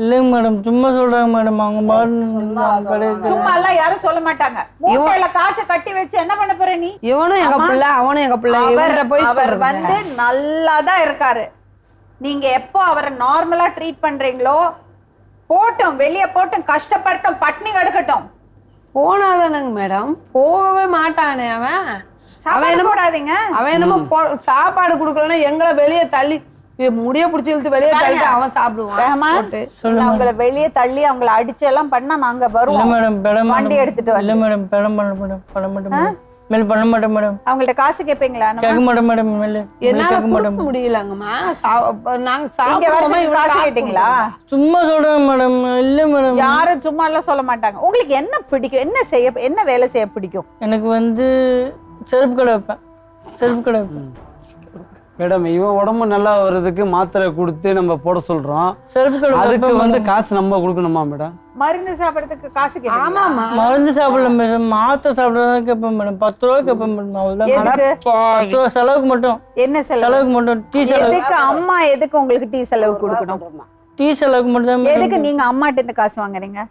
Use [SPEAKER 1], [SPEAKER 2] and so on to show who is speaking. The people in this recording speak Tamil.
[SPEAKER 1] இல்லைங்க மேடம், சும்மா சொல்றாங்க மேடம். அவங்க
[SPEAKER 2] சும்மா எல்லாம் யாரும் சொல்ல மாட்டாங்க. மூட்டையில காசு கட்டி வச்சு என்ன பண்ண போற நீ?
[SPEAKER 3] இவனும் எங்க பிள்ளை, அவனும் எங்க பிள்ளை.
[SPEAKER 2] அவர் வந்து நல்லாதான் இருக்காரு. நீங்க எப்போ அவரை நார்மலா ட்ரீட் பண்றீங்களோ, போட்டும் வெளியே போட்டும், கஷ்டப்பட்டும், பட்னி கெடுக்கட்டும்.
[SPEAKER 3] போனாதானங்க மேடம், போகவே மாட்டானே அவன்.
[SPEAKER 2] சாப்பாடு போடாதீங்க.
[SPEAKER 3] அவன் என்னமோ சாப்பாடு கொடுக்கலன்னா எங்களை வெளியே தள்ளி முடிய பிடிச்சி இழுத்து வெளியே தள்ளிட்டு அவன் சாப்பிடுவான்.
[SPEAKER 2] அவங்கள வெளியே தள்ளி அவங்கள அடிச்சு எல்லாம் பண்ணா நாங்க வருவோம் மேடம். வண்டி எடுத்துட்டு
[SPEAKER 1] இல்ல மேடம், படம் பண்ண மேடம், பண்ண மாட்டேன் மேல பண்ண மாட்டேன் மேடம்.
[SPEAKER 2] அவங்கள்ட்ட காசு கேட்பீங்களா?
[SPEAKER 1] கேட்க மாட்டேன் மேடம். மேல
[SPEAKER 3] என்னால கொடுக்க முடியலங்கம்மா. நாங்க
[SPEAKER 2] காசு கேட்டீங்களா?
[SPEAKER 1] சும்மா சொல்றேன் மேடம். இல்ல மேடம்,
[SPEAKER 2] யாரும் சும்மா எல்லாம் சொல்ல மாட்டாங்க. உங்களுக்கு என்ன பிடிக்கும்? என்ன வேலை செய்ய பிடிக்கும்?
[SPEAKER 1] எனக்கு வந்து செருப்பு கடை வைப்பேன். செருப்பு கடை வைப்பேன்
[SPEAKER 4] மேடம். இவன் உடம்பு நல்லா வர்றதுக்கு மாத்திரை கொடுத்து நம்ம போட சொல்றோம்.
[SPEAKER 1] செருப்பு கடை
[SPEAKER 4] அதுக்கு வந்து காசு நம்ம கொடுக்கணுமா மேடம்?
[SPEAKER 2] மருந்து சாப்பிடறதுக்கு காசு கேட்பீங்களா?
[SPEAKER 3] ஆமாமா,
[SPEAKER 1] மருந்து சாப்பிடல மேடம், மாத்திரை சாப்பிடறதா கேட்பேன் மேடம். 10 ரூபா கேட்பேன் மேடம். அவ்வளவுதான். 10 ரூபா செலவுக்கு மட்டும்.
[SPEAKER 2] என்ன
[SPEAKER 1] செலவுக்கு மட்டும். டீ செலவு.
[SPEAKER 2] அம்மா எதுக்கு உங்களுக்கு டீ செலவு கொடுக்கணும்?
[SPEAKER 1] டீ செலவுக்கு மட்டும் தான்.
[SPEAKER 2] எதுக்கு நீங்க அம்மாட்ட இருந்து காசு வாங்குறீங்க?